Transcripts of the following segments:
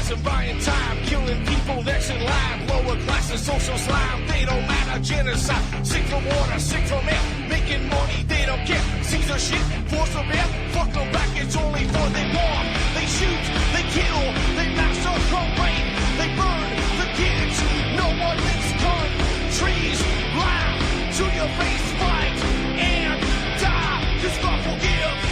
Centralizing, buying time, killing people next in line. Lower classes, social slime, they don't matter. Genocide, sick from water, sick from air. Making money, they don't care. Caesar shit, force of air. Fuck them back, it's only for they bomb. They shoot, they kill, they massacre, rape. They burn the kids, no one makes gun. Trees, laugh to your face, fight and die. Cause God forgives.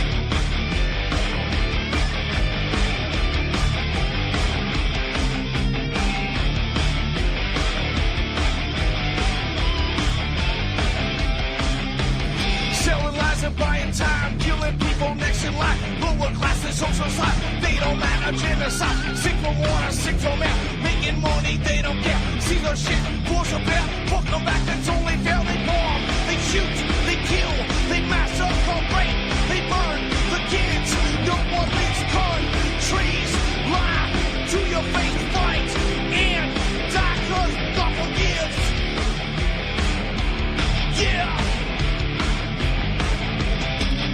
Selling lies and buying time, killing people next in line. Lower classes, social slide, they don't matter. Genocide, sick from water, sick from air. Making money, they don't care. See the shit, force a bear. Fuck them back, that's only fair. They bomb, they shoot, they kill, they massacre, rape. They burn the kids, no one makes countries. Lie to your face, fight and die, cause God forgives. Yeah.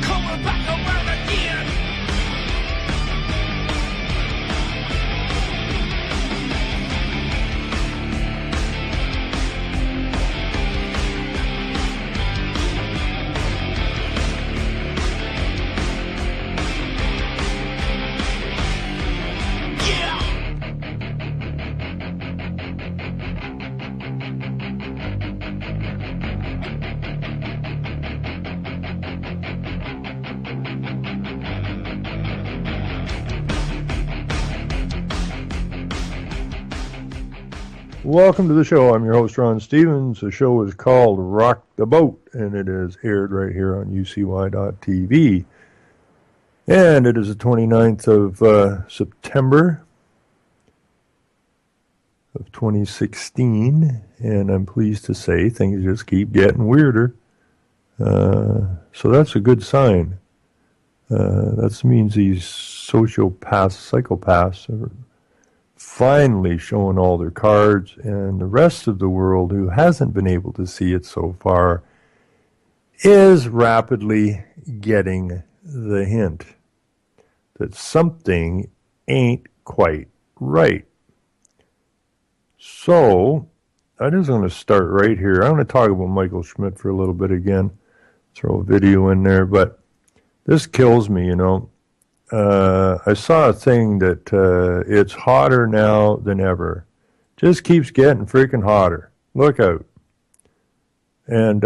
Coming back around again. Welcome to the show. I'm your host, Ron Stevens. The show is called Rock the Boat, and it is aired right here on UCY.tv. And it is the 29th of September of 2016, and I'm pleased to say things just keep getting weirder. So that's a good sign. That means these psychopaths are finally showing all their cards, and the rest of the world who hasn't been able to see it so far is rapidly getting the hint that something ain't quite right. So I'm just going to start right here. I'm going to talk about Michael Schmidt for a little bit again, throw a video in there, but this kills me, you know. I saw a thing that it's hotter now than ever. Just keeps getting freaking hotter. Look out. And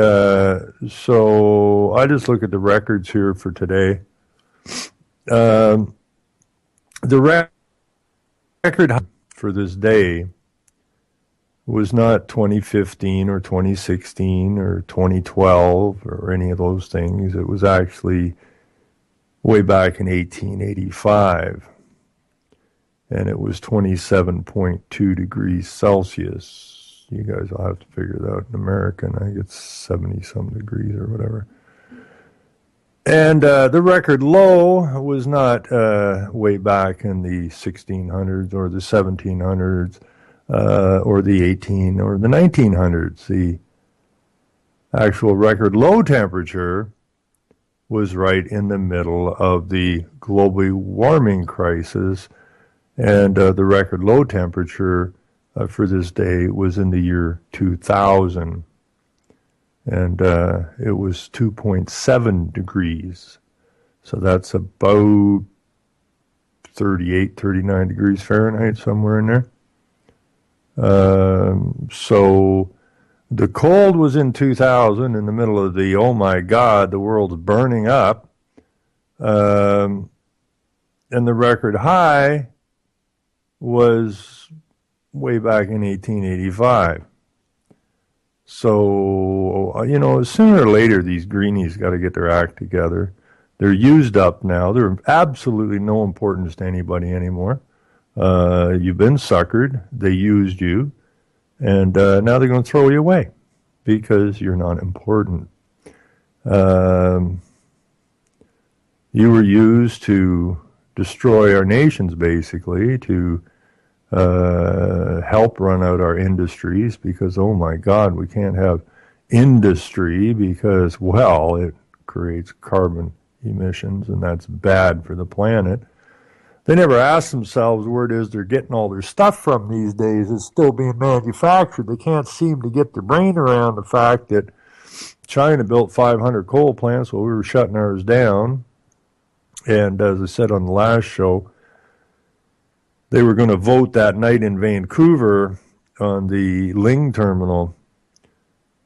so I just look at the records here for today. The record for this day was not 2015 or 2016 or 2012 or any of those things. It was actually way back in 1885, and it was 27.2 degrees Celsius. You guys will have to figure that out in America. I think it's 70-some degrees or whatever. And the record low was not way back in the 1600s or the 1700s or the 18 or the 1900s. The actual record low temperature was right in the middle of the global warming crisis, and the record low temperature for this day was in the year 2000, and it was 2.7 degrees, so that's about 38, 39 degrees Fahrenheit, somewhere in there. So the cold was in 2000, in the middle of the, oh my God, the world's burning up. And the record high was way back in 1885. So, you know, sooner or later, these greenies got to get their act together. They're used up now. They're of absolutely no importance to anybody anymore. You've been suckered. They used you. And now they're going to throw you away because you're not important. You were used to destroy our nations, basically, to help run out our industries because, oh my God, we can't have industry because, well, it creates carbon emissions and that's bad for the planet. they never ask themselves where it is they're getting all their stuff from these days. It's still being manufactured. They can't seem to get their brain around the fact that China built 500 coal plants while we were shutting ours down. And as I said on the last show, they were going to vote that night in Vancouver on the Ling terminal,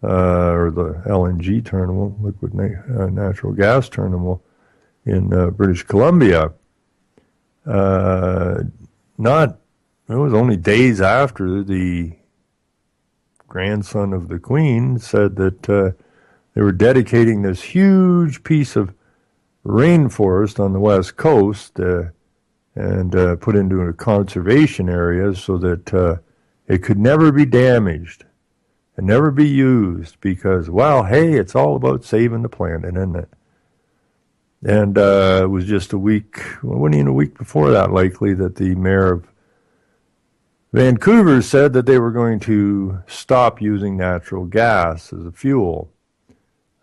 or the LNG terminal, liquid natural gas terminal in British Columbia. It was only days after the grandson of the Queen said that they were dedicating this huge piece of rainforest on the west coast and put into a conservation area so that it could never be damaged and never be used because, well, hey, it's all about saving the planet, isn't it? And it was just a week, well, wasn't even a week before that likely, that the mayor of Vancouver said that they were going to stop using natural gas as a fuel,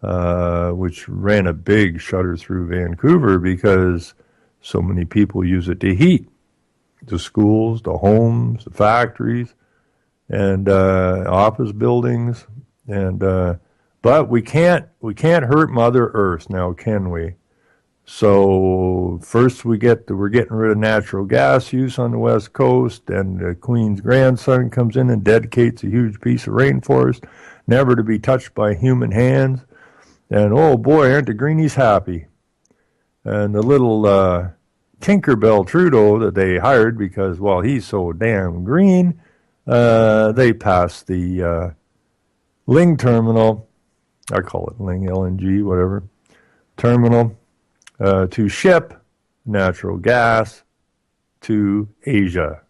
which ran a big shudder through Vancouver because so many people use it to heat the schools, the homes, the factories, and office buildings. And but we can't hurt Mother Earth now, can we? So first we're getting rid of natural gas use on the west coast, and the Queen's grandson comes in and dedicates a huge piece of rainforest, never to be touched by human hands. And oh boy, aren't the greenies happy? And the little Tinkerbell Trudeau that they hired because, well, he's so damn green, they passed the Ling terminal, I call it Ling, LNG, whatever, terminal, to ship natural gas to Asia.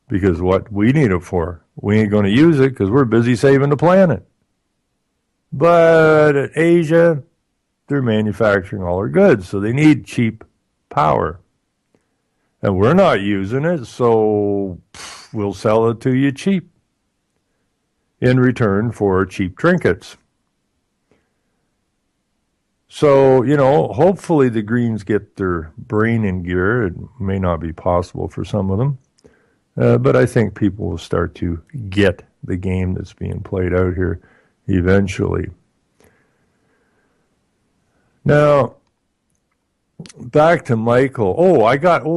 Because what we need it for? We ain't going to use it because we're busy saving the planet. But at Asia, they're manufacturing all their goods, so they need cheap power. And we're not using it, so we'll sell it to you cheap in return for cheap trinkets. So, hopefully the Greens get their brain in gear. It may not be possible for some of them, but I think people will start to get the game that's being played out here eventually. Now, back to Michael.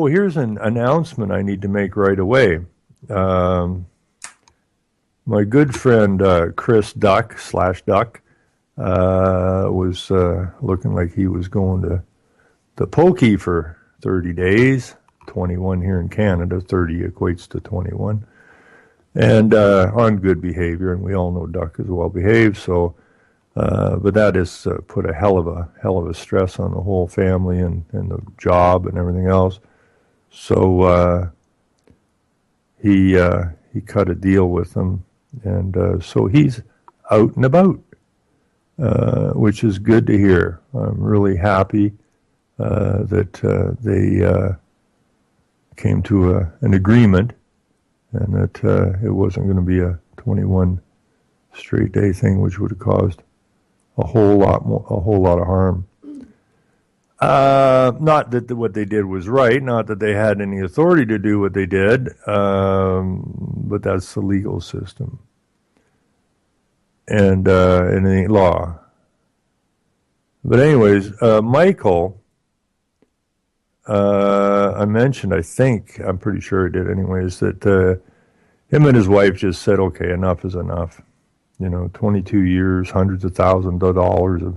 Here's an announcement I need to make right away. My good friend Chris Duck /Duck was looking like he was going to the pokey for 30 days, 21 here in Canada, 30 equates to 21, and on good behavior, and we all know Duck is well behaved, so, but that has put a hell of a stress on the whole family and the job and everything else. So he cut a deal with them, and so he's out and about. Which is good to hear. I'm really happy that they came to an agreement, and that it wasn't going to be a 21 straight day thing, which would have caused a whole lot of harm. Not that what they did was right, not that they had any authority to do what they did, but that's the legal system. And in the law. But anyways, Michael, I mentioned, I'm pretty sure I did anyways, that him and his wife just said, okay, enough is enough. 22 years, hundreds of thousands of dollars of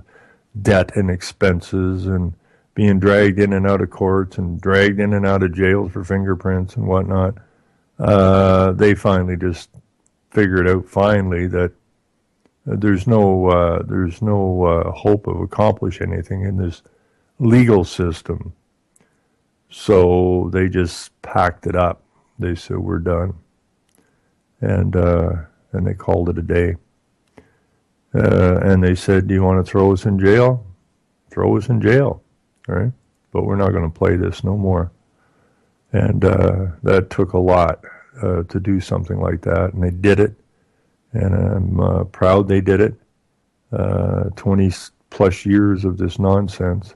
debt and expenses and being dragged in and out of courts and dragged in and out of jails for fingerprints and whatnot. They finally just figured out that there's no hope of accomplishing anything in this legal system. So they just packed it up. They said, we're done. And they called it a day. And they said, do you want to throw us in jail? Throw us in jail, right? But we're not going to play this no more. And that took a lot to do something like that. And they did it. And I'm proud they did it. 20 plus years of this nonsense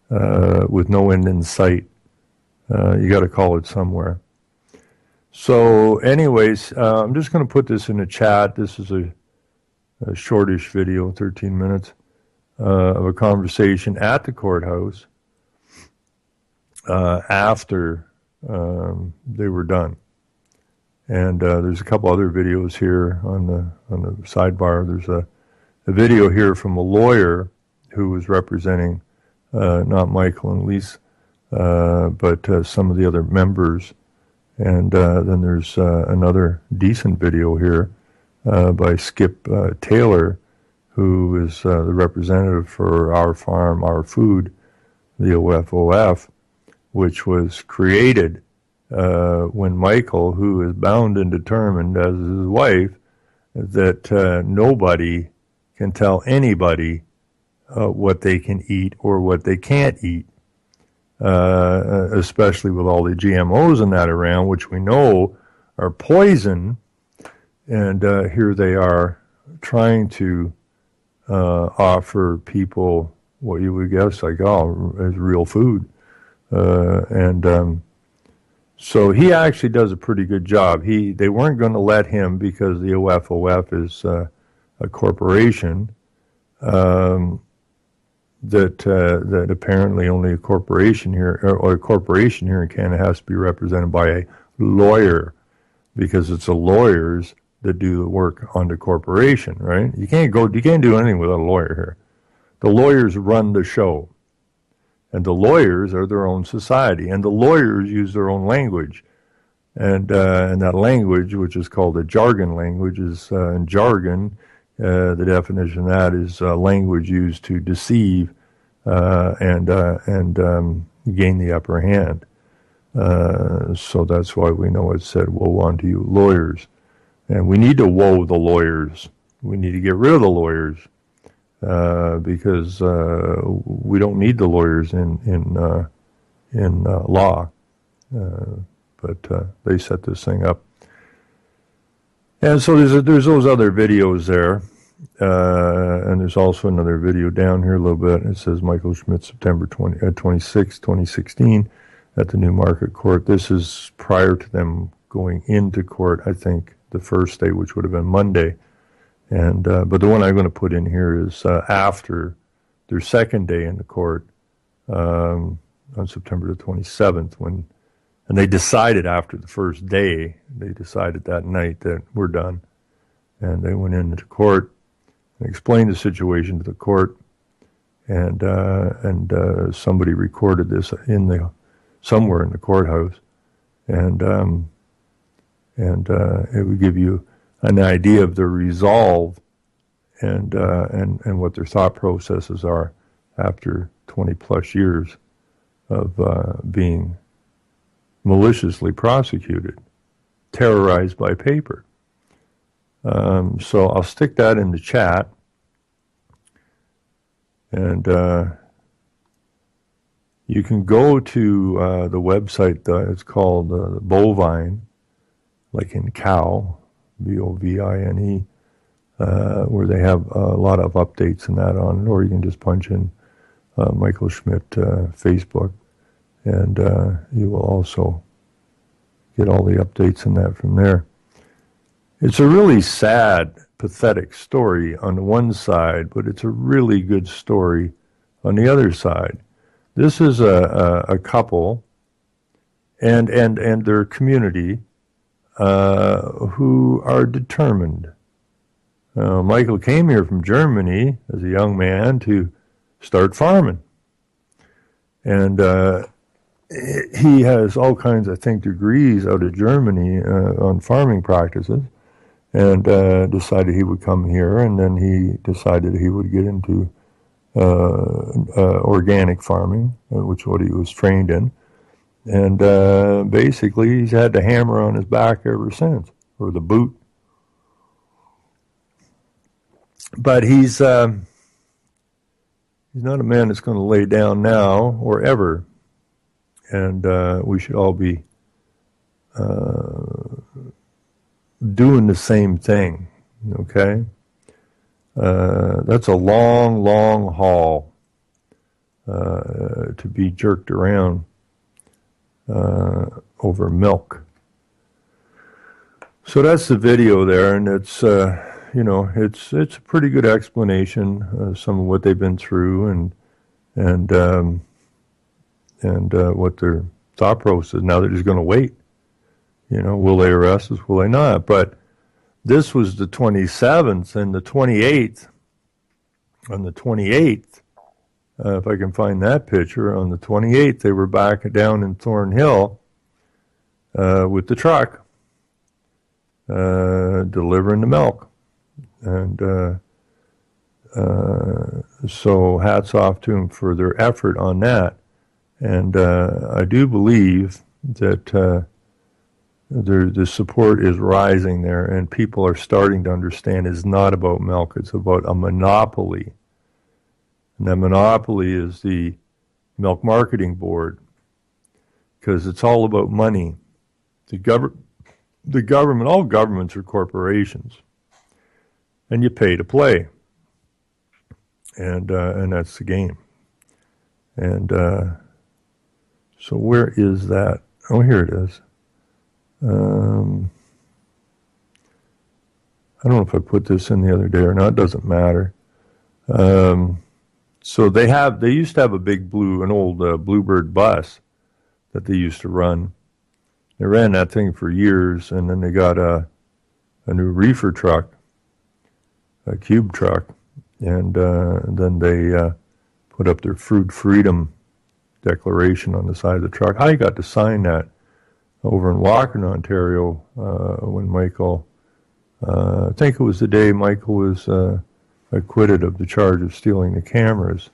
with no end in sight. You got to call it somewhere. So anyways, I'm just going to put this in the chat. This is a shortish video, 13 minutes, of a conversation at the courthouse after they were done. And there's a couple other videos here on the sidebar. There's a video here from a lawyer who was representing not Michael and Lise, but some of the other members. And then there's another decent video here by Skip Taylor, who is the representative for Our Farm, Our Food, the OFOF, which was created when Michael, who is bound and determined as his wife, that nobody can tell anybody what they can eat or what they can't eat, especially with all the GMOs and that around, which we know are poison. And here they are trying to offer people what you would guess, like, oh, as real food. So he actually does a pretty good job. They weren't going to let him because the OFOF is a corporation that apparently only a corporation here, or a corporation here in Canada has to be represented by a lawyer, because it's the lawyers that do the work on the corporation, right? You can't do anything without a lawyer here. The lawyers run the show. And the lawyers are their own society, and the lawyers use their own language, and that language, which is called a jargon language, is in jargon. The definition of that is language used to deceive and gain the upper hand. So that's why we know it said, "Woe unto you, lawyers," and we need to woe the lawyers. We need to get rid of the lawyers. Because we don't need the lawyers in law, but they set this thing up. And so there's those other videos there, and there's also another video down here a little bit. It says Michael Schmidt, September 26, 2016, at the Newmarket Court. This is prior to them going into court, I think, the first day, which would have been Monday. And but the one I'm going to put in here is after their second day in the court on September the 27th, and they decided after the first day, they decided that night that we're done, and they went into court and explained the situation to the court, and somebody recorded this somewhere in the courthouse, and it would give you an idea of their resolve and what their thought processes are after 20 plus years of being maliciously prosecuted, terrorized by paper. So I'll stick that in the chat, and you can go to the website. It's called Bovine, like in cow. Bovine, where they have a lot of updates and that on it, or you can just punch in Michael Schmidt Facebook, and you will also get all the updates and that from there. It's a really sad, pathetic story on the one side, but it's a really good story on the other side. This is a couple and their community who are determined. Michael came here from Germany as a young man to start farming. And he has all kinds, I think, degrees out of Germany on farming practices, and decided he would come here, and then he decided he would get into organic farming, which is what he was trained in. And basically, he's had the hammer on his back ever since, or the boot. But he's not a man that's going to lay down now or ever. And we should all be doing the same thing, okay? That's a long, long haul to be jerked around over milk. So that's the video there, and it's it's a pretty good explanation of some of what they've been through and what their thought process is. Now they're just going to wait. Will they arrest us? Will they not? But this was the 27th and the 28th. On the 28th, if I can find that picture, on the 28th, they were back down in Thornhill with the truck delivering the milk. And so hats off to them for their effort on that. And I do believe that the support is rising there, and people are starting to understand it's not about milk, it's about a monopoly. And that monopoly is the Milk Marketing Board, because it's all about money. The government, all governments are corporations, and you pay to play. And that's the game. And so where is that? Oh, here it is. I don't know if I put this in the other day or not. It doesn't matter. So they used to have an old Bluebird bus that they used to run. They ran that thing for years, and then they got a new reefer truck, a cube truck, and then they put up their Food Freedom Declaration on the side of the truck. I got to sign that over in Walker, Ontario, when Michael, I think it was the day Michael was acquitted of the charge of stealing the cameras.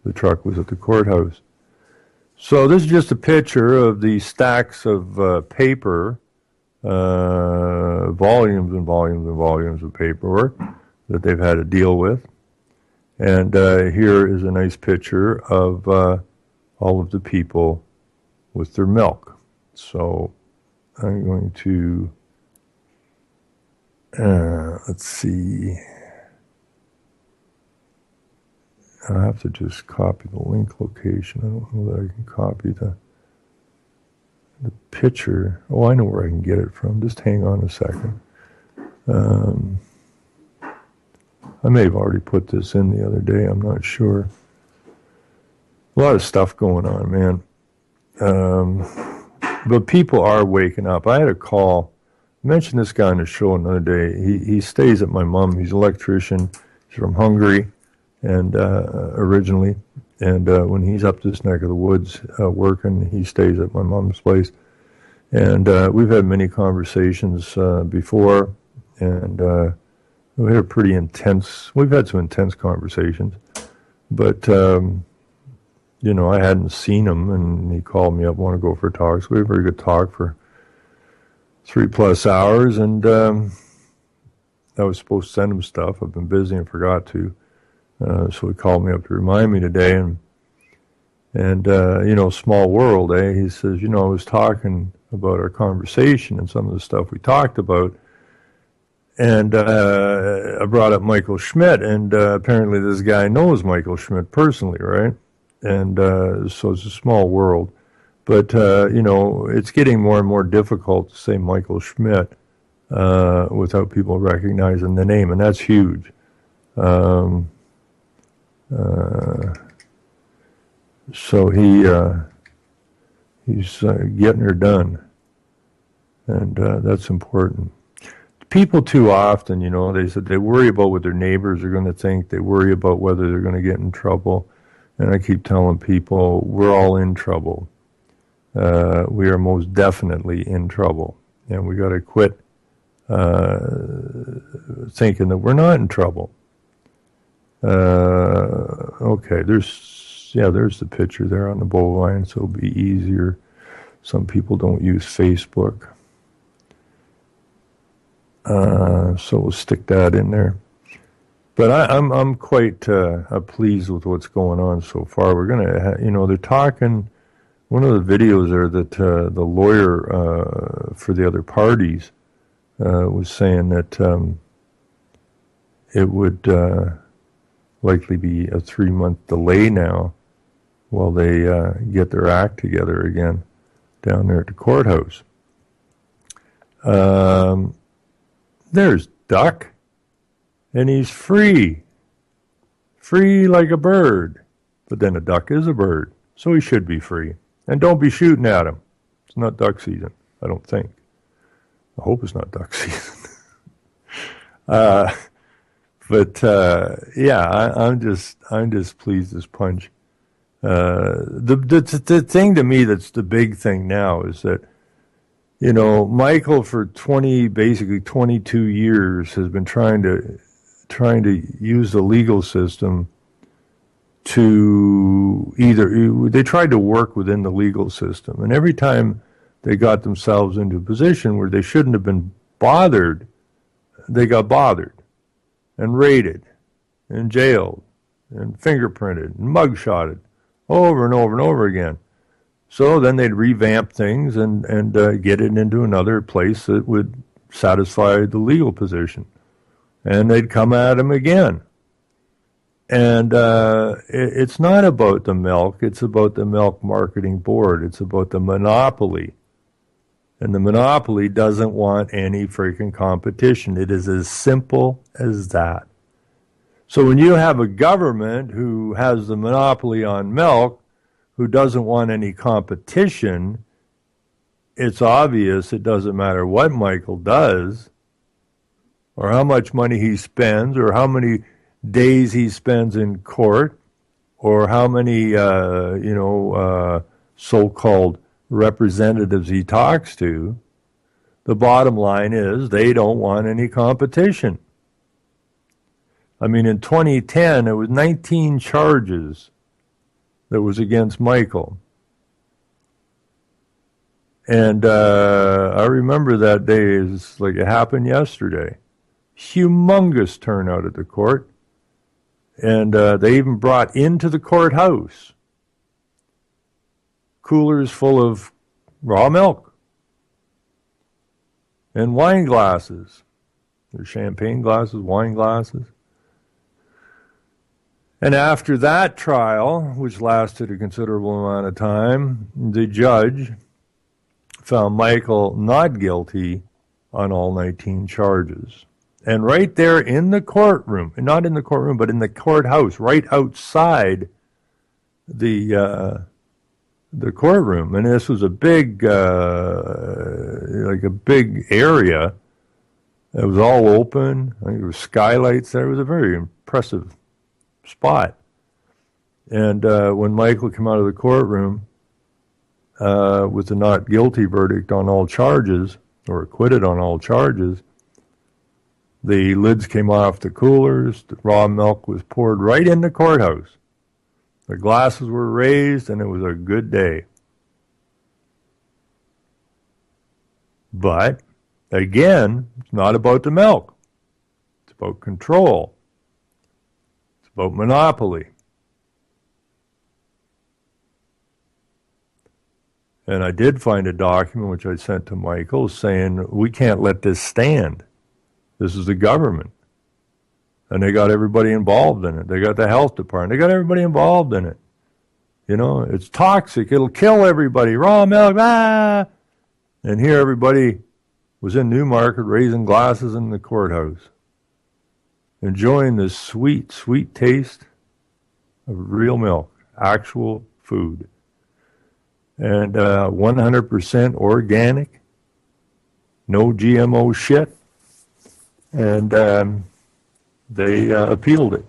The truck was at the courthouse. So this is just a picture of the stacks of paper, volumes and volumes and volumes of paperwork that they've had to deal with. And here is a nice picture of all of the people with their milk. So I'm going to, let's see. I have to just copy the link location. I don't know that I can copy the picture. Oh, I know where I can get it from. Just hang on a second. I may have already put this in the other day. I'm not sure. A lot of stuff going on, man. But people are waking up. I had a call. I mentioned this guy on the show another day. He stays at my mom. He's an electrician. He's from Hungary, and originally. And when he's up this neck of the woods working, he stays at my mom's place. And we've had many conversations before, and we had we've had some intense conversations. But, I hadn't seen him, and he called me up, want to go for a talk. So we had a very good talk for 3+ hours, and I was supposed to send him stuff. I've been busy and forgot to. So he called me up to remind me today, and small world, eh? He says, I was talking about our conversation and some of the stuff we talked about, and I brought up Michael Schmidt, and apparently this guy knows Michael Schmidt personally, right? And so it's a small world. But, it's getting more and more difficult to say Michael Schmidt without people recognizing the name, and that's huge. So he's getting her done, and that's important. People too often, they said they worry about what their neighbors are going to think. They worry about whether they're going to get in trouble. And I keep telling people, we're all in trouble. We are most definitely in trouble. And we got to quit thinking that we're not in trouble. Okay, there's the picture there on the bovine, so it'll be easier. Some people don't use Facebook. So we'll stick that in there. But I'm quite pleased with what's going on so far. We're gonna, they're talking. One of the videos there that the lawyer for the other parties was saying that it would likely be a 3-month delay now while they get their act together again. down there at the courthouse. There's Duck, and he's free like a bird. But then a duck is a bird, so he should be free. And don't be shooting at him. It's not duck season, I don't think. I hope it's not duck season. I'm just pleased as punch. The thing to me that's the big thing now is that, you know, Michael for 22 years has been trying to use the legal system to they tried to work within the legal system, and every time they got themselves into a position where they shouldn't have been bothered, they got bothered and raided and jailed and fingerprinted and mugshotted over and over and over again. So then they'd revamp things and get it into another place that would satisfy the legal position. And they'd come at him again. And it's not about the milk, it's about the Milk Marketing Board. It's about the monopoly. And the monopoly doesn't want any freaking competition. It is as simple as that. So when you have a government who has the monopoly on milk, who doesn't want any competition, it's obvious it doesn't matter what Michael does, or how much money he spends, or how many days he spends in court, or how many, so-called representatives he talks to. The bottom line is they don't want any competition. I mean, in 2010, it was 19 charges that was against Michael. And I remember that day as like it happened yesterday. Humongous turnout at the court. And they even brought into the courthouse coolers full of raw milk and wine glasses. There's champagne glasses, wine glasses. And after that trial, which lasted a considerable amount of time, the judge found Michael not guilty on all 19 charges. And right there in the courtroom, not in the courtroom, but in the courthouse, right outside the courtroom, and this was a big, like a big area. It was all open. I think there were skylights there. It was a very impressive spot. And when Michael came out of the courtroom with a not guilty verdict on all charges, or acquitted on all charges, the lids came off the coolers, the raw milk was poured right in the courthouse. The glasses were raised, and it was a good day. But, again, it's not about the milk. It's about control. It's about monopoly. And I did find a document which I sent to Michael saying, we can't let this stand. This is the government. And they got everybody involved in it. They got the health department. They got everybody involved in it. You know, it's toxic. It'll kill everybody. Raw milk, ah! And here everybody was in Newmarket raising glasses in the courthouse, enjoying this sweet, sweet taste of real milk, actual food. And 100% organic, no GMO shit. And they appealed it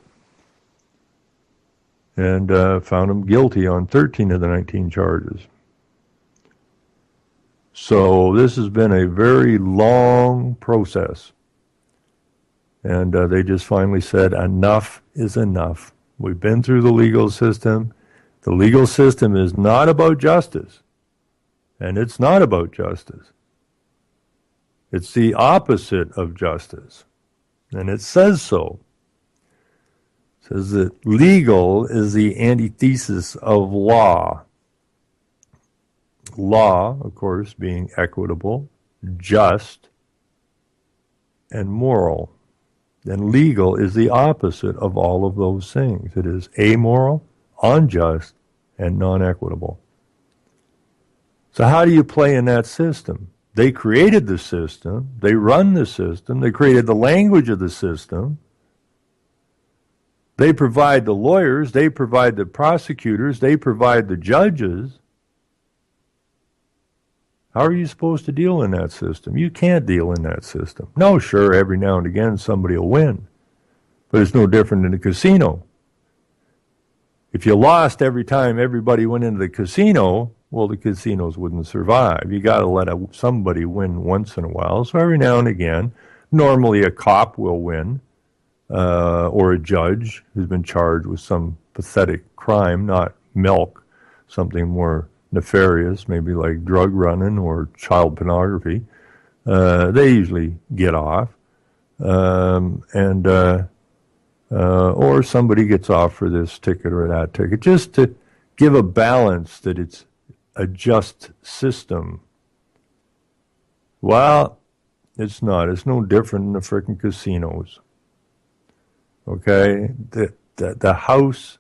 and found him guilty on 13 of the 19 charges. So this has been a very long process. And they just finally said, enough is enough. We've been through the legal system. The legal system is not about justice. And it's not about justice. It's the opposite of justice. And it says so. It says that legal is the antithesis of law. Law, of course, being equitable, just, and moral. And legal is the opposite of all of those things. It is amoral, unjust, and non-equitable. So how do you play in that system? They created the system. They run the system. They created the language of the system. They provide the lawyers. They provide the prosecutors. They provide the judges. How are you supposed to deal in that system? You can't deal in that system. No, sure, every now and again somebody will win. But it's no different in a casino. If you lost every time everybody went into the casino, well, the casinos wouldn't survive. You got to let somebody win once in a while. So every now and again, normally a cop will win, or a judge who's been charged with some pathetic crime, not milk, something more nefarious, maybe like drug running or child pornography. They usually get off, or somebody gets off for this ticket or that ticket, just to give a balance that it's a just system. Well, it's not. It's no different than the frickin' casinos. Okay? The house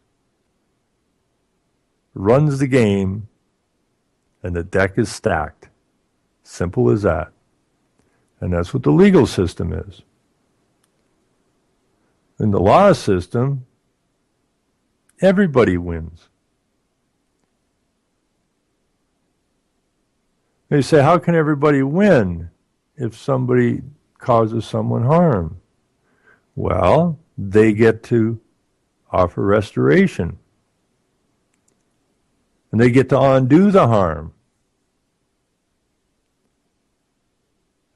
runs the game and the deck is stacked. Simple as that. And that's what the legal system is. In the law system, everybody wins. They say, how can everybody win if somebody causes someone harm? Well, they get to offer restoration. And they get to undo the harm.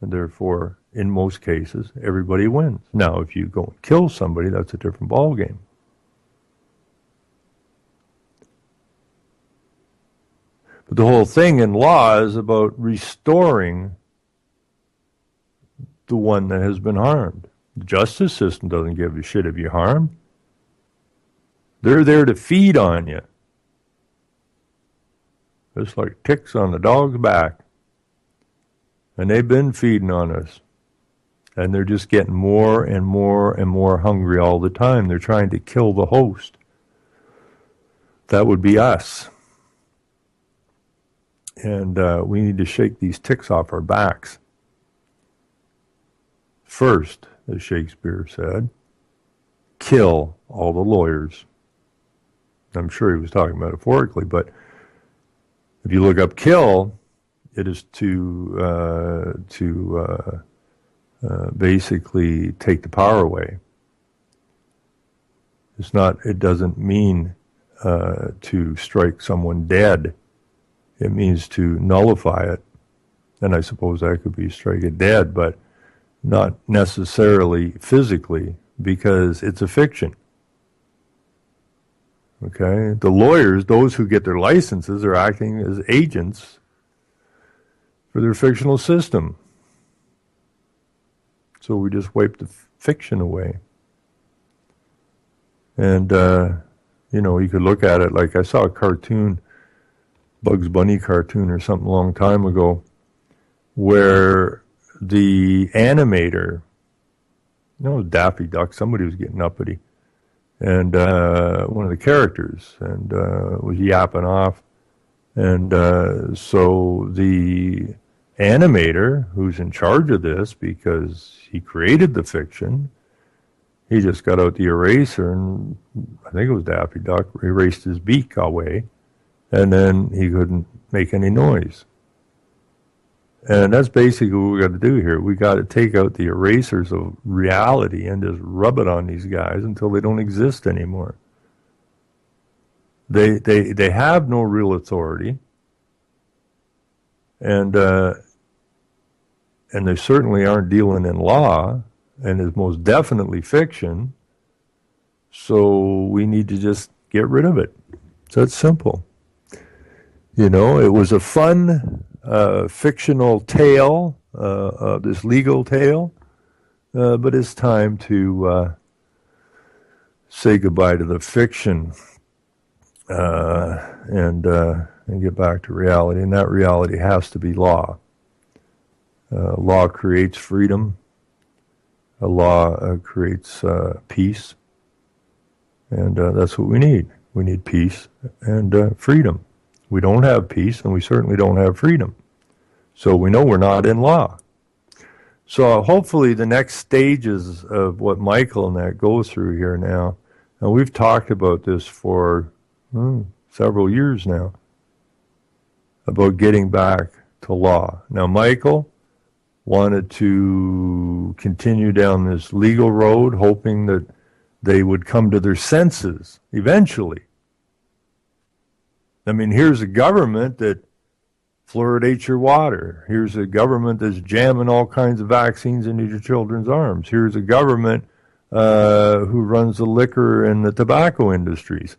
And therefore, in most cases, everybody wins. Now, if you go and kill somebody, that's a different ballgame. But the whole thing in law is about restoring the one that has been harmed. The justice system doesn't give a shit if you harm. They're there to feed on you. Just like ticks on the dog's back. And they've been feeding on us. And they're just getting more and more and more hungry all the time. They're trying to kill the host. That would be us. And we need to shake these ticks off our backs. First, as Shakespeare said, kill all the lawyers. I'm sure he was talking metaphorically, but if you look up kill, it is to basically take the power away. It's not. It doesn't mean to strike someone dead. It means to nullify it. And I suppose that could be strike it dead, but not necessarily physically, because it's a fiction. Okay? The lawyers, those who get their licenses, are acting as agents for their fictional system. So we just wipe the fiction away. And, you could look at it like I saw a cartoon, Bugs Bunny cartoon or something a long time ago, where the animator, Daffy Duck, somebody was getting uppity, and one of the characters, and was yapping off. And so the animator, who's in charge of this because he created the fiction, he just got out the eraser, and I think it was Daffy Duck, erased his beak away, and then he couldn't make any noise. And that's basically what we got to do here. We got to take out the erasers of reality and just rub it on these guys until they don't exist anymore. They have no real authority, and they certainly aren't dealing in law, and is most definitely fiction. So we need to just get rid of it. So it's simple. It was a fun fictional tale, this legal tale, but it's time to say goodbye to the fiction and get back to reality. And that reality has to be law. Law creates freedom. A law creates peace. And that's what we need. We need peace and freedom. We don't have peace, and we certainly don't have freedom. So we know we're not in law. So hopefully the next stages of what Michael and that go through here now, and we've talked about this for several years now, about getting back to law. Now, Michael wanted to continue down this legal road, hoping that they would come to their senses eventually. I mean, here's a government that fluoridates your water. Here's a government that's jamming all kinds of vaccines into your children's arms. Here's a government who runs the liquor and the tobacco industries.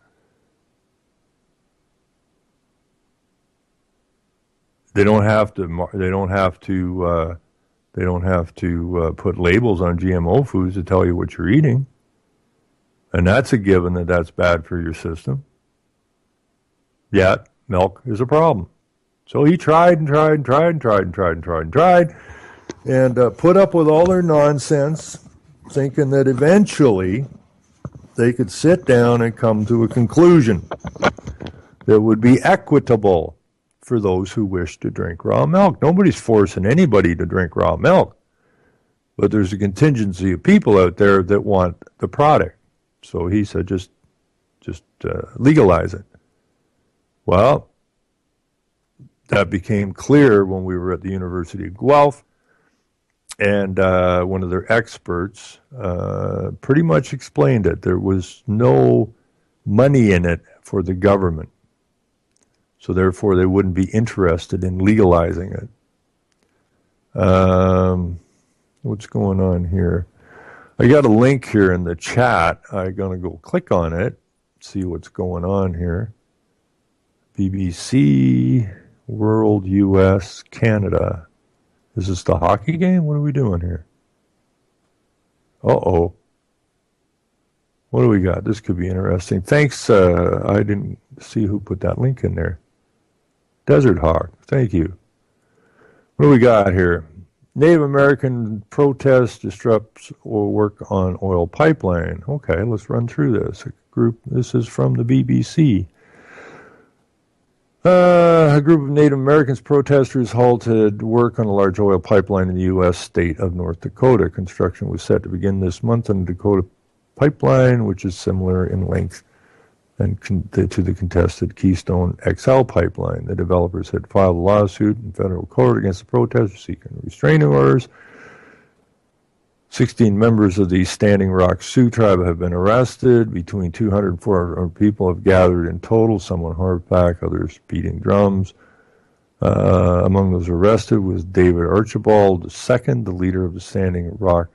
They don't have to put labels on GMO foods to tell you what you're eating, and that's a given that that's bad for your system. Yet milk is a problem. So he tried and tried and tried and tried and tried and tried and tried, and put up with all their nonsense, thinking that eventually they could sit down and come to a conclusion that would be equitable for those who wish to drink raw milk. Nobody's forcing anybody to drink raw milk, but there's a contingency of people out there that want the product. So he said, just legalize it. Well, that became clear when we were at the University of Guelph, and one of their experts pretty much explained it. There was no money in it for the government, so therefore they wouldn't be interested in legalizing it. What's going on here? I got a link here in the chat. I'm going to go click on it, see what's going on here. BBC, World, US, Canada. Is this the hockey game? What are we doing here? Uh-oh. What do we got? This could be interesting. Thanks. I didn't see who put that link in there. Desert Hawk. Thank you. What do we got here? Native American protest disrupts work on oil pipeline. Okay, let's run through this. This is from the BBC. A group of Native Americans protesters halted work on a large oil pipeline in the U.S. state of North Dakota. Construction was set to begin this month on the Dakota pipeline, which is similar in length and to the contested Keystone XL pipeline. The developers had filed a lawsuit in federal court against the protesters seeking restraining orders. 16 members of the Standing Rock Sioux tribe have been arrested. Between 200 and 400 people have gathered in total, some on horseback, others beating drums. Among those arrested was David Archibald II, the leader of the Standing Rock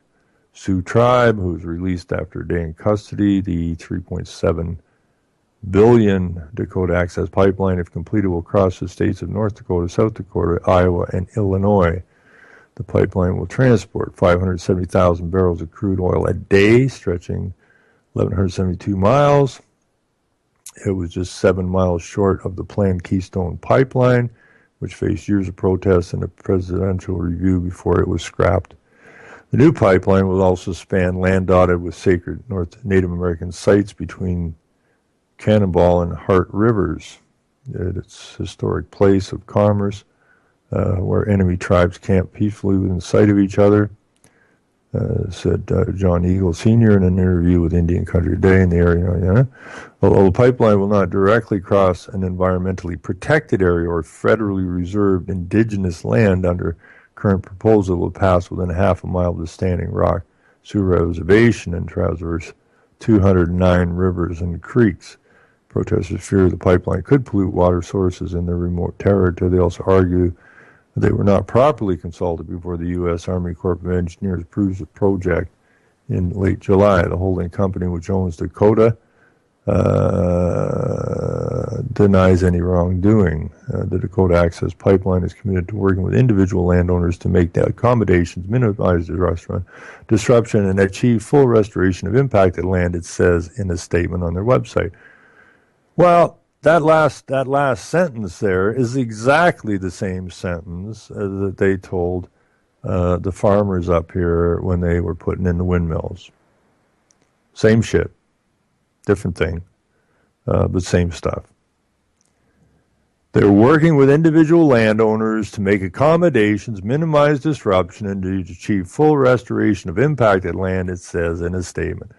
Sioux tribe, who was released after a day in custody. The $3.7 billion Dakota Access Pipeline, if completed, will cross the states of North Dakota, South Dakota, Iowa, and Illinois. The pipeline will transport 570,000 barrels of crude oil a day, stretching 1,172 miles. It was just 7 miles short of the planned Keystone pipeline, which faced years of protests and a presidential review before it was scrapped. The new pipeline will also span land dotted with sacred North Native American sites between Cannonball and Heart Rivers. At its historic place of commerce, where enemy tribes camp peacefully within sight of each other, said John Eagle Sr. in an interview with Indian Country Today in the area. Although the pipeline will not directly cross an environmentally protected area or federally reserved indigenous land under current proposal, will pass within half a mile of the Standing Rock Sioux Reservation and traverse 209 rivers and creeks. Protesters fear the pipeline could pollute water sources in their remote territory. They also argue they were not properly consulted before the U.S. Army Corps of Engineers approved the project in late July. The holding company, which owns Dakota, denies any wrongdoing. The Dakota Access Pipeline is committed to working with individual landowners to make the accommodations, minimize disruption, and achieve full restoration of impacted land, it says in a statement on their website. Well, that last sentence there is exactly the same sentence that they told the farmers up here when they were putting in the windmills. Same shit, different thing, but same stuff. They're working with individual landowners to make accommodations, minimize disruption, and to achieve full restoration of impacted land, it says in a statement.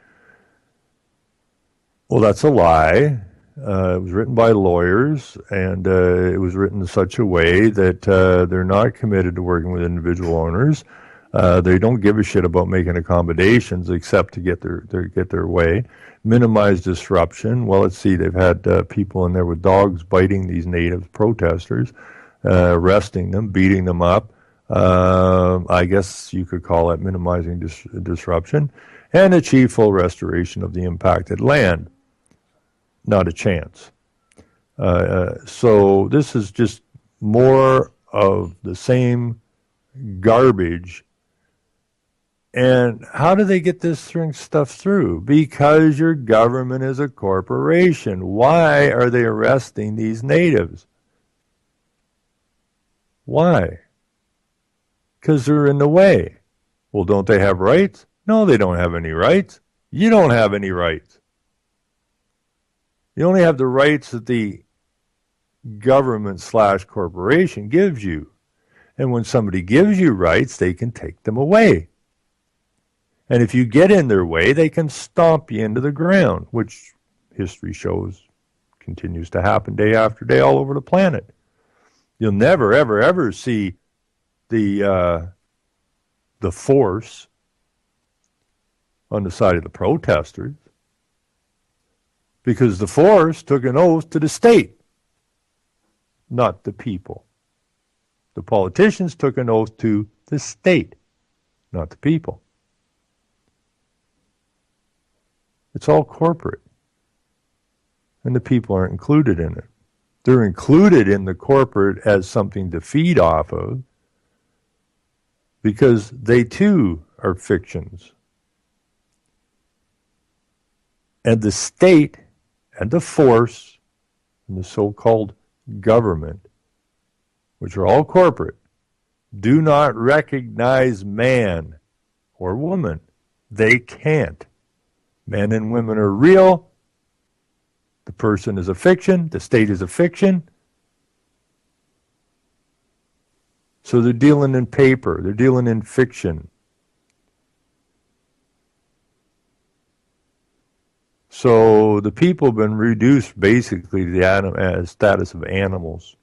Well, that's a lie. It was written by lawyers, and it was written in such a way that they're not committed to working with individual owners. They don't give a shit about making accommodations except to get their way. Minimize disruption. Well, let's see. They've had people in there with dogs biting these native protesters, arresting them, beating them up. I guess you could call it minimizing disruption, and achieve full restoration of the impacted land. Not a chance. So this is just more of the same garbage. And how do they get this stuff through? Because your government is a corporation. Why are they arresting these natives? Why? Because they're in the way. Well, don't they have rights? No, they don't have any rights. You don't have any rights. You only have the rights that the government/corporation gives you. And when somebody gives you rights, they can take them away. And if you get in their way, they can stomp you into the ground, which history shows continues to happen day after day all over the planet. You'll never, ever, ever see the force on the side of the protesters, because the force took an oath to the state, not the people. The politicians took an oath to the state, not the people. It's all corporate. And the people aren't included in it. They're included in the corporate as something to feed off of, because they too are fictions. And the state and the force and the so-called government, which are all corporate, do not recognize man or woman. They can't. Men and women are real. The person is a fiction. The state is a fiction. So they're dealing in paper. They're dealing in fiction. So the people have been reduced basically to the status of animals.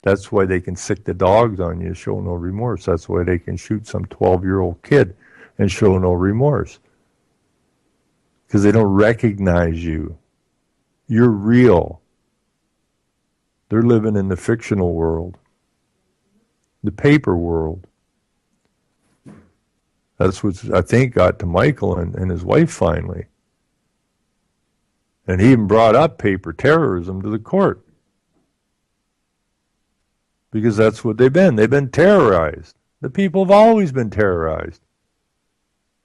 That's why they can sick the dogs on you, show no remorse. That's why they can shoot some 12-year-old kid and show no remorse. Because they don't recognize you. You're real. They're living in the fictional world, the paper world. That's what I think got to Michael and his wife finally. And he even brought up paper terrorism to the court. Because that's what they've been. They've been terrorized. The people have always been terrorized.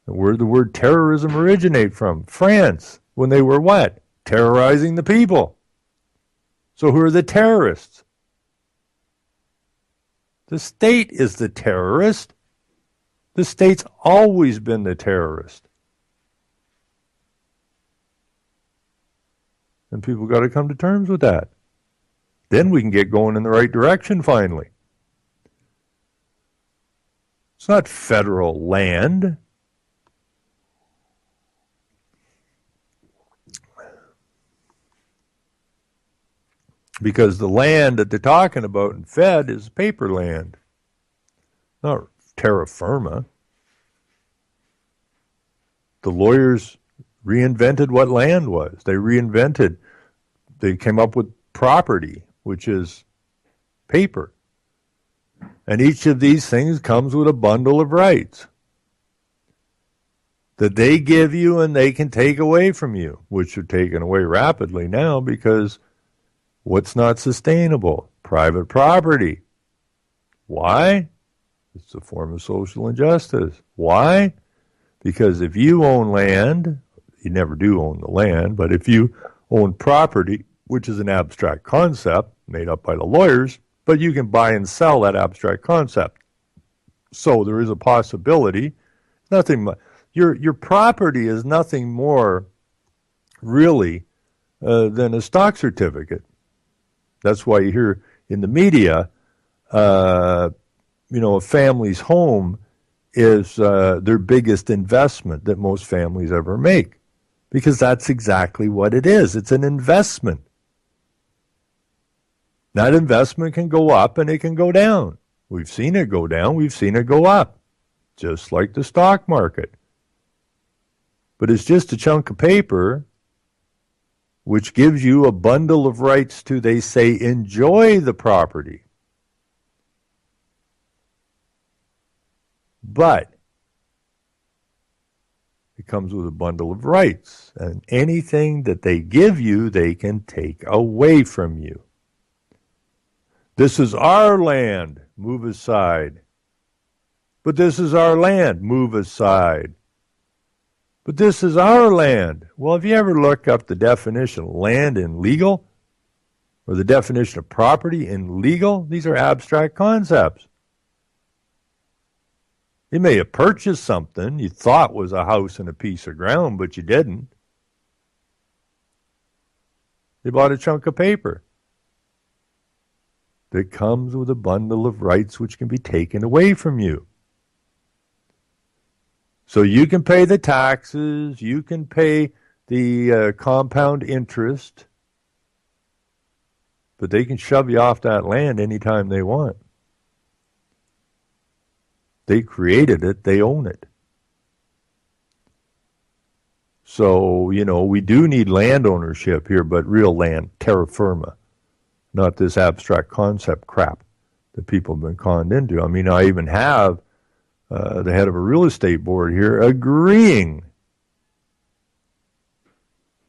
And where did the word terrorism originate from? France, when they were what? Terrorizing the people. So who are the terrorists? The state is the terrorist. The state's always been the terrorist. And people got to come to terms with that. Then we can get going in the right direction finally. It's not federal land. Because the land that they're talking about in Fed is paper land, not terra firma. The lawyers reinvented what land was. They came up with property, which is paper. And each of these things comes with a bundle of rights that they give you and they can take away from you, which are taken away rapidly now because what's not sustainable? Private property. Why? It's a form of social injustice. Why? Because if you own land, you never do own the land, but if you own property, which is an abstract concept made up by the lawyers, but you can buy and sell that abstract concept. So there is a possibility. Your property is nothing more really than a stock certificate. That's why you hear in the media, a family's home is their biggest investment that most families ever make, because that's exactly what it is. It's an investment. That investment can go up and it can go down. We've seen it go down. We've seen it go up, just like the stock market. But it's just a chunk of paper which gives you a bundle of rights to, they say, enjoy the property. But it comes with a bundle of rights, and anything that they give you, they can take away from you. This is our land, move aside. But this is our land, move aside. But this is our land. Well, if you ever look up the definition of land in legal, or the definition of property in legal, these are abstract concepts. You may have purchased something you thought was a house and a piece of ground, but you didn't. You bought a chunk of paper that comes with a bundle of rights which can be taken away from you. So you can pay the taxes, you can pay the compound interest, but they can shove you off that land anytime they want. They created it, they own it. So, we do need land ownership here, but real land, terra firma, not this abstract concept crap that people have been conned into. I even have the head of a real estate board here agreeing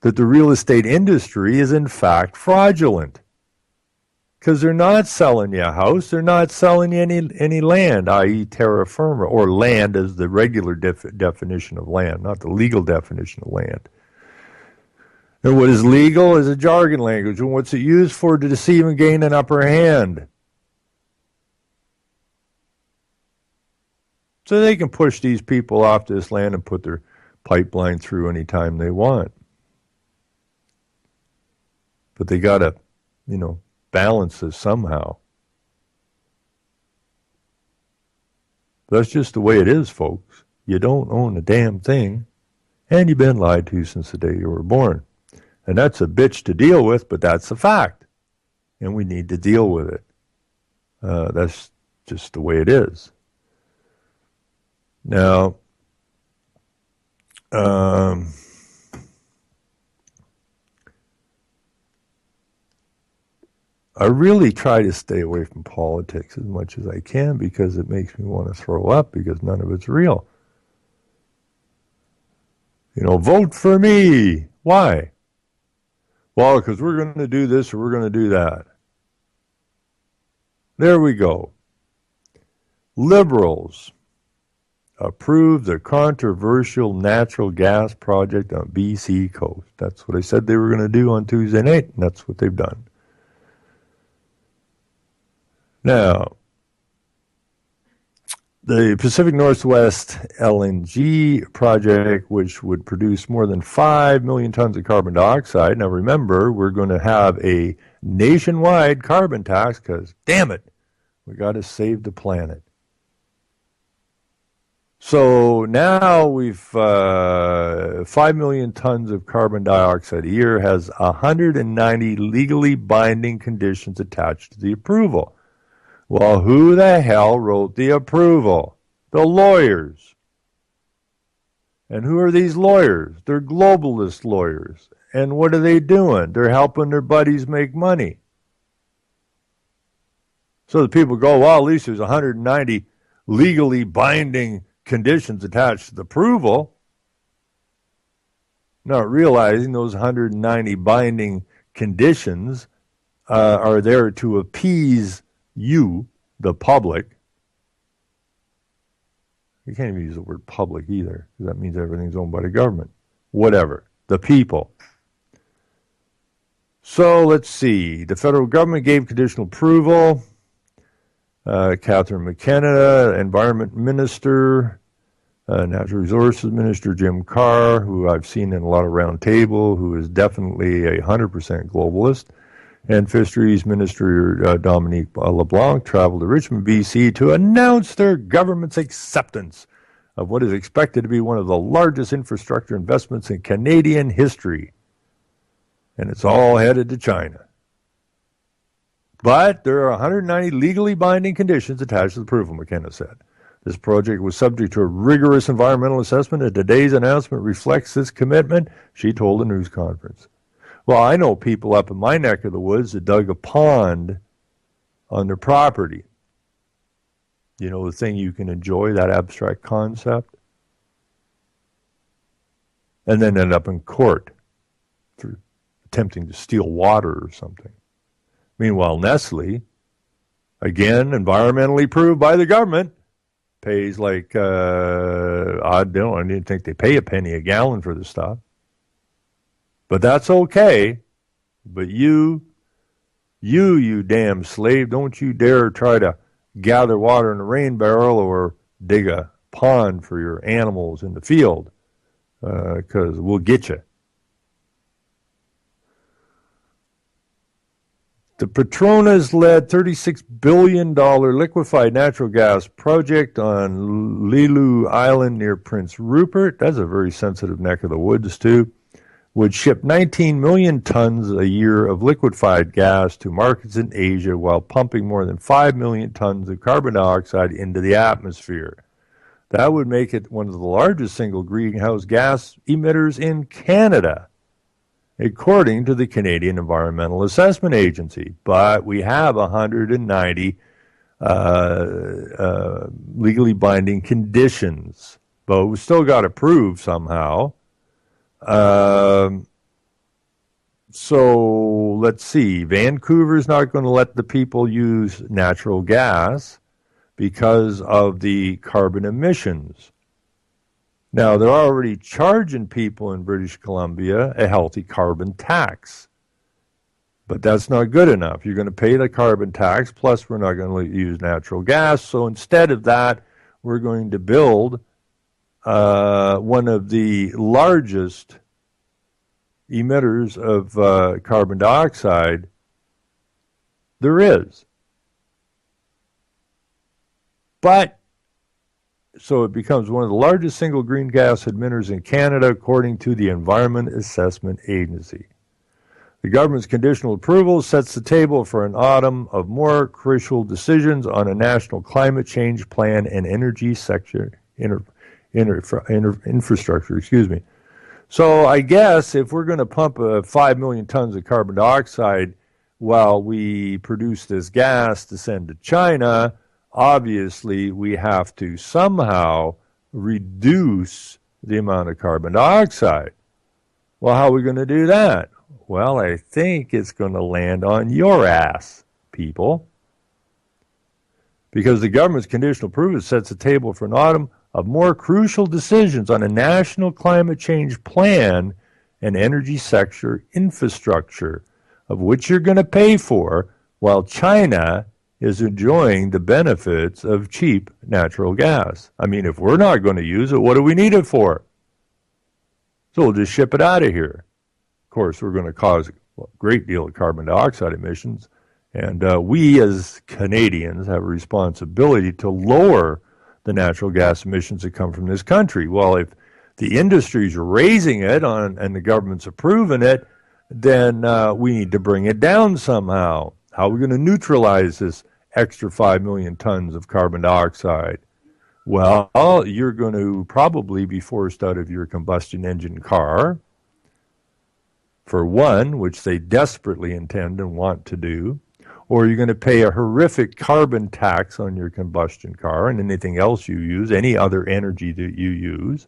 that the real estate industry is in fact fraudulent, because they're not selling you a house, they're not selling you any land, i.e. terra firma, or land as the regular definition of land, not the legal definition of land. And what is legal is a jargon language, and what's it used for? To deceive and gain an upper hand. So they can push these people off this land and put their pipeline through anytime they want. But they got to, balance this somehow. That's just the way it is, folks. You don't own a damn thing, and you've been lied to since the day you were born. And that's a bitch to deal with, but that's a fact. And we need to deal with it. That's just the way it is. Now, I really try to stay away from politics as much as I can, because it makes me want to throw up, because none of it's real. Vote for me. Why? Well, because we're going to do this or we're going to do that. There we go. Liberals approve the controversial natural gas project on BC coast. That's what I said they were going to do on Tuesday night, and that's what they've done. Now, the Pacific Northwest LNG project, which would produce more than 5 million tons of carbon dioxide. Now remember, we're going to have a nationwide carbon tax, because, damn it, we got to save the planet. So now we've 5 million tons of carbon dioxide a year, has 190 legally binding conditions attached to the approval. Well, who the hell wrote the approval? The lawyers. And who are these lawyers? They're globalist lawyers. And what are they doing? They're helping their buddies make money. So the people go, well, at least there's 190 legally binding conditions attached to the approval, not realizing those 190 binding conditions are there to appease you, the public. You can't even use the word public either, because that means everything's owned by the government. Whatever. The people. So let's see. The federal government gave conditional approval. Catherine McKenna, Environment Minister, Natural Resources Minister Jim Carr, who I've seen in a lot of round table, who is definitely 100% globalist, and Fisheries Minister Dominique LeBlanc traveled to Richmond, BC to announce their government's acceptance of what is expected to be one of the largest infrastructure investments in Canadian history. And it's all headed to China. But there are 190 legally binding conditions attached to the approval, McKenna said. This project was subject to a rigorous environmental assessment, and today's announcement reflects this commitment, she told a news conference. Well, I know people up in my neck of the woods that dug a pond on their property. You know, the thing you can enjoy, that abstract concept, and then end up in court for attempting to steal water or something. Meanwhile, Nestle, again, environmentally approved by the government, pays like, I didn't think they pay a penny a gallon for the stuff. But that's okay. But you damn slave, don't you dare try to gather water in a rain barrel or dig a pond for your animals in the field, because we'll get you. The Petronas-led $36 billion liquefied natural gas project on Lilu Island near Prince Rupert, that's a very sensitive neck of the woods too, would ship 19 million tons a year of liquefied gas to markets in Asia while pumping more than 5 million tons of carbon dioxide into the atmosphere. That would make it one of the largest single greenhouse gas emitters in Canada, according to the Canadian Environmental Assessment Agency. But we have 190 legally binding conditions, but we still got to prove somehow. So let's see. Vancouver's not going to let the people use natural gas because of the carbon emissions. Now, they're already charging people in British Columbia a healthy carbon tax. But that's not good enough. You're going to pay the carbon tax, plus we're not going to use natural gas. So instead of that, we're going to build one of the largest emitters of carbon dioxide there is. But so it becomes one of the largest single green gas emitters in Canada, according to the Environment Assessment Agency. The government's conditional approval sets the table for an autumn of more crucial decisions on a national climate change plan and energy sector infrastructure. So I guess if we're going to pump 5 million tons of carbon dioxide while we produce this gas to send to China, obviously we have to somehow reduce the amount of carbon dioxide. Well, how are we going to do that? Well, I think it's going to land on your ass, people. Because the government's conditional approval sets the table for an autumn of more crucial decisions on a national climate change plan and energy sector infrastructure, of which you're going to pay for, while China is enjoying the benefits of cheap natural gas. I mean, if we're not going to use it, what do we need it for? So we'll just ship it out of here. Of course, we're going to cause a great deal of carbon dioxide emissions, and we as Canadians have a responsibility to lower the natural gas emissions that come from this country. Well, if the industry's raising it and the government's approving it, then we need to bring it down somehow. How are we going to neutralize this extra 5 million tons of carbon dioxide? Well, you're going to probably be forced out of your combustion engine car, for one, which they desperately intend and want to do, or you're going to pay a horrific carbon tax on your combustion car and anything else you use, any other energy that you use.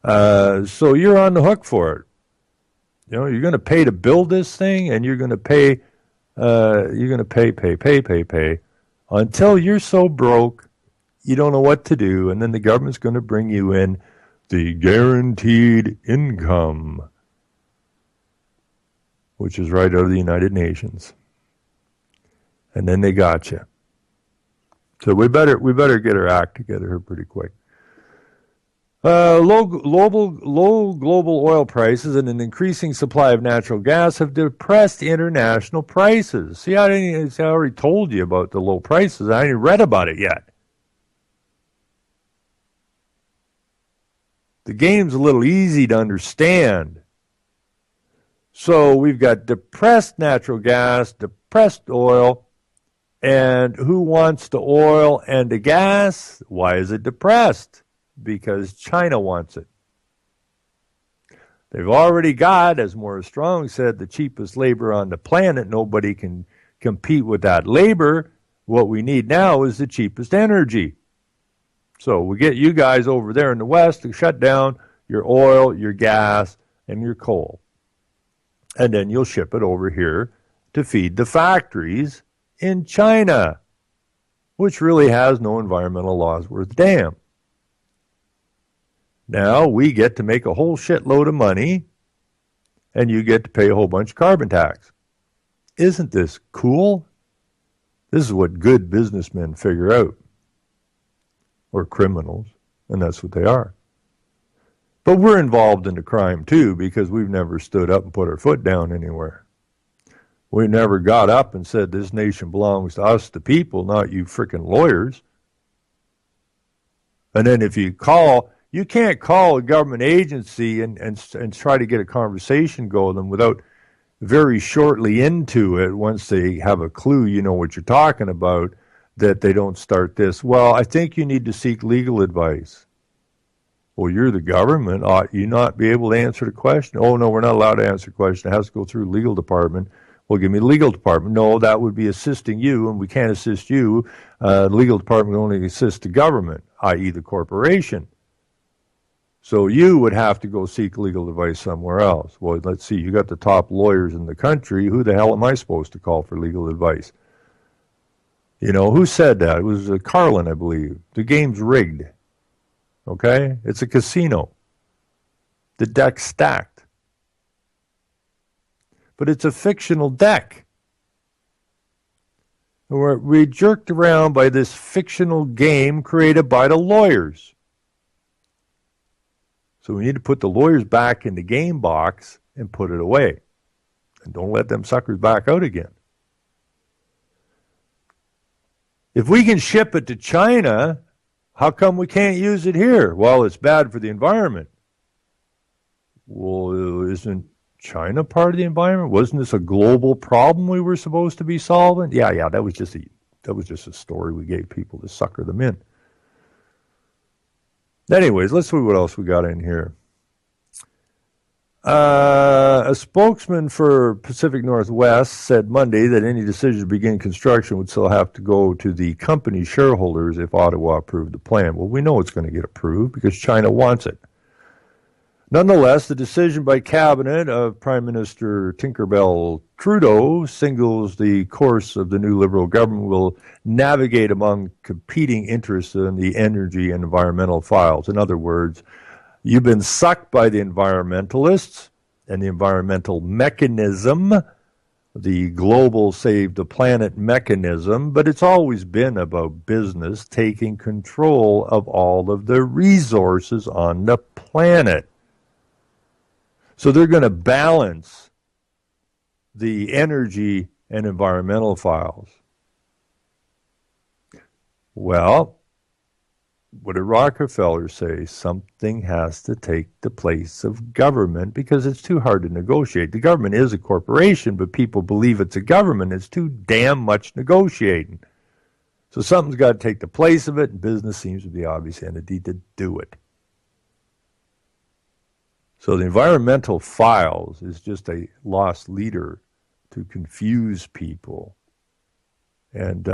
So you're on the hook for it. You know, you're going to pay to build this thing, and you're going to pay, pay until you're so broke you don't know what to do, and then the government's going to bring you in the guaranteed income, which is right out of the United Nations. And then they got you. So we better get our act together here pretty quick. Low global oil prices and an increasing supply of natural gas have depressed international prices. See, I already told you about the low prices. I ain't read about it yet. The game's a little easy to understand. So we've got depressed natural gas, depressed oil, and who wants the oil and the gas? Why is it depressed? Because China wants it. They've already got, as Morris Strong said, the cheapest labor on the planet. Nobody can compete with that labor. What we need now is the cheapest energy. So we get you guys over there in the West to shut down your oil, your gas, and your coal. And then you'll ship it over here to feed the factories in China, which really has no environmental laws worth a damn. Now we get to make a whole shitload of money, and you get to pay a whole bunch of carbon tax. Isn't this cool? This is what good businessmen figure out. Or criminals, and that's what they are. But we're involved in the crime too, because we've never stood up and put our foot down anywhere. We never got up and said this nation belongs to us, the people, not you frickin' lawyers. And then if you can't call a government agency and try to get a conversation going without very shortly into it, once they have a clue you know what you're talking about, that they don't start this. Well, I think you need to seek legal advice. Well, you're the government. Ought you not be able to answer the question? Oh, no, we're not allowed to answer the question. It has to go through the legal department. Well, give me the legal department. No, that would be assisting you, and we can't assist you. The legal department only assists the government, i.e. the corporation. So you would have to go seek legal advice somewhere else. Well, let's see. You got the top lawyers in the country. Who the hell am I supposed to call for legal advice? You know, who said that? It was Carlin, I believe. The game's rigged. Okay? It's a casino. The deck's stacked. But it's a fictional deck. We're jerked around by this fictional game created by the lawyers. So we need to put the lawyers back in the game box and put it away. And don't let them suckers back out again. If we can ship it to China, how come we can't use it here? Well, it's bad for the environment. Well, isn't China part of the environment? Wasn't this a global problem we were supposed to be solving? Yeah, that was just a story we gave people to sucker them in. Anyways, let's see what else we got in here. A spokesman for Pacific Northwest said Monday that any decision to begin construction would still have to go to the company shareholders if Ottawa approved the plan. Well, we know it's going to get approved because China wants it. Nonetheless, the decision by Cabinet of Prime Minister Tinkerbell Trudeau signals the course of the new Liberal government will navigate among competing interests in the energy and environmental files. In other words, you've been sucked by the environmentalists and the environmental mechanism, the global save the planet mechanism, but it's always been about business taking control of all of the resources on the planet. So they're going to balance the energy and environmental files. Well, what did Rockefeller say? Something has to take the place of government because it's too hard to negotiate. The government is a corporation, but people believe it's a government. It's too damn much negotiating. So something's got to take the place of it, and business seems to be the obvious entity to do it. So the environmental files is just a lost leader to confuse people and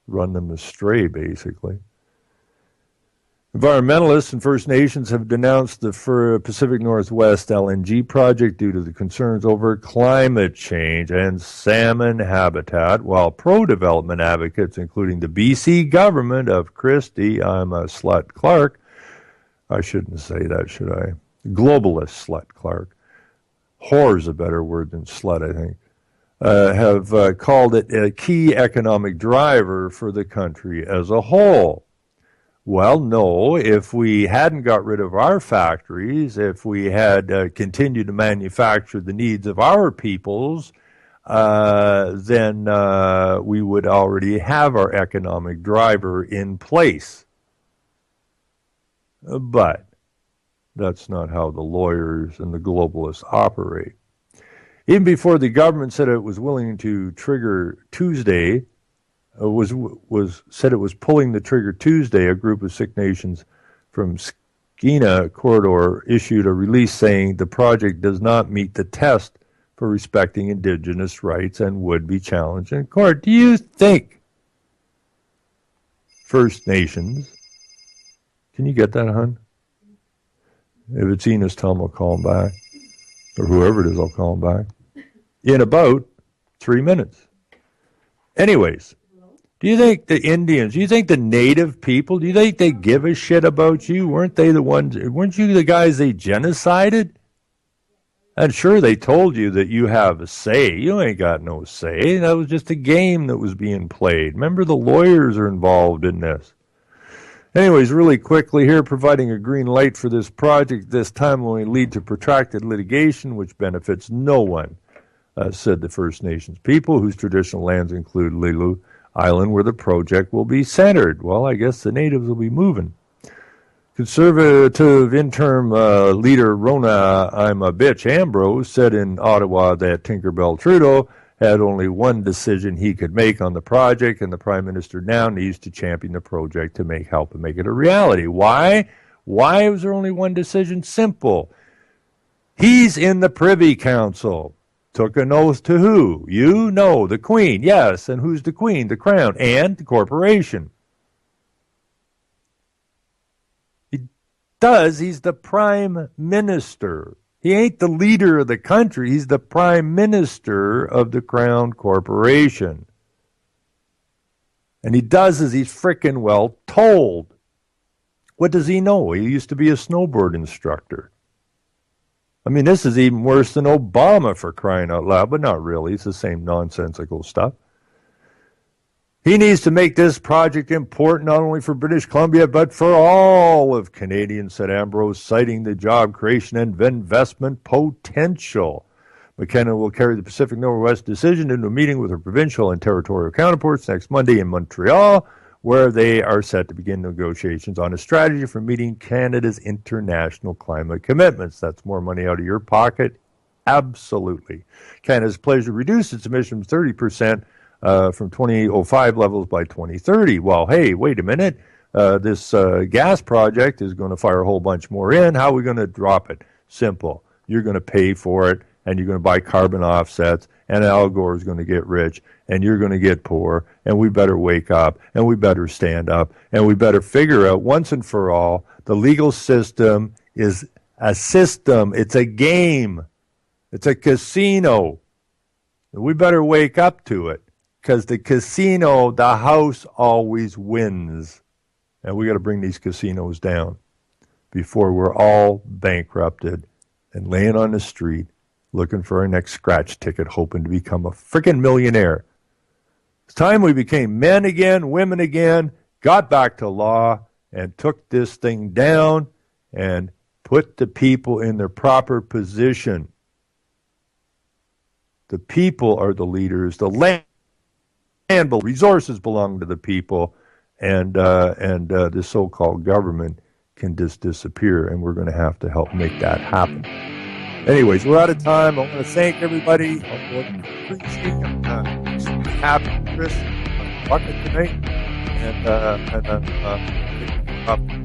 run them astray, basically. Environmentalists and First Nations have denounced the Pacific Northwest LNG project due to the concerns over climate change and salmon habitat, while pro-development advocates, including the BC government of Christie, I'm a slut Clark, I shouldn't say that, should I? Globalist slut Clark. Whore's a better word than slut, I think. Have called it a key economic driver for the country as a whole. Well, no, if we hadn't got rid of our factories, if we had continued to manufacture the needs of our peoples, then we would already have our economic driver in place. But that's not how the lawyers and the globalists operate. Even before the government said it was willing to trigger Tuesday, said it was pulling the trigger Tuesday, a group of Sikh nations from Skeena Corridor issued a release saying the project does not meet the test for respecting indigenous rights and would be challenged in court. Do you think First Nations, can you get that, hon? If it's Enos, tell him I'll call him back. Or whoever it is, I'll call him back. In about 3 minutes. Anyways, do you think the Indians, do you think the native people, do you think they give a shit about you? Weren't you the guys they genocided? And sure, they told you that you have a say. You ain't got no say. That was just a game that was being played. Remember, the lawyers are involved in this. Anyways, really quickly here, providing a green light for this project this time will only lead to protracted litigation, which benefits no one, said the First Nations people, whose traditional lands include Lilu Island, where the project will be centered. Well, I guess the natives will be moving. Conservative interim leader Rona I'm a bitch Ambrose said in Ottawa that Tinkerbell Trudeau had only one decision he could make on the project, and the Prime Minister now needs to champion the project to help and make it a reality. Why? Why was there only one decision? Simple. He's in the Privy Council. Took an oath to who? You? No. The Queen. Yes. And who's the Queen? The Crown. And the corporation. He's the Prime Minister. He ain't the leader of the country. He's the Prime Minister of the Crown Corporation. And he does as he's frickin' well told. What does he know? He used to be a snowboard instructor. I mean, this is even worse than Obama, for crying out loud, but not really. It's the same nonsensical stuff. He needs to make this project important not only for British Columbia, but for all of Canadians, said Ambrose, citing the job creation and investment potential. McKenna will carry the Pacific Northwest decision into a meeting with her provincial and territorial counterparts next Monday in Montreal, where they are set to begin negotiations on a strategy for meeting Canada's international climate commitments. That's more money out of your pocket? Absolutely. Canada's pledged to reduce its emissions 30% from 2005 levels by 2030. Well, hey, wait a minute. This gas project is going to fire a whole bunch more in. How are we going to drop it? Simple. You're going to pay for it, and you're going to buy carbon offsets, and Al Gore is going to get rich, and you're going to get poor, and we better wake up, and we better stand up, and we better figure out once and for all the legal system is a system. It's a game. It's a casino. We better wake up to it. Because the casino, the house always wins. And we got to bring these casinos down before we're all bankrupted and laying on the street looking for our next scratch ticket, hoping to become a freaking millionaire. It's time we became men again, women again, got back to law, and took this thing down and put the people in their proper position. The people are the leaders. The land resources belong to the people, and the so-called government can just disappear, and we're going to have to help make that happen. Anyways, we're out of time. I want to thank everybody. Happy Chris Bucket tonight, and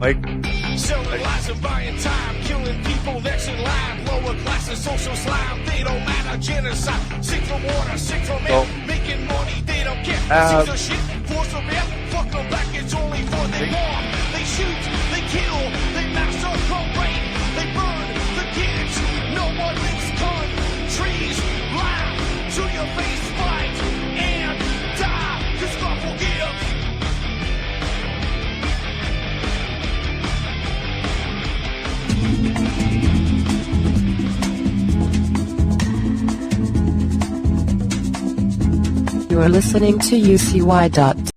Mike. Selling lies and buying time, killing people next in line. Lower classes, social slime, they don't matter. Genocide, sick from water, sick from air. Making money, they don't care. Seize the shit, force of air. Fuck them back, it's only for they want. They shoot, they kill, they massacre, rape, they burn the kids. No one makes countries lie to your face, fight and die. Cause God forgives. You are listening to UCY.TV.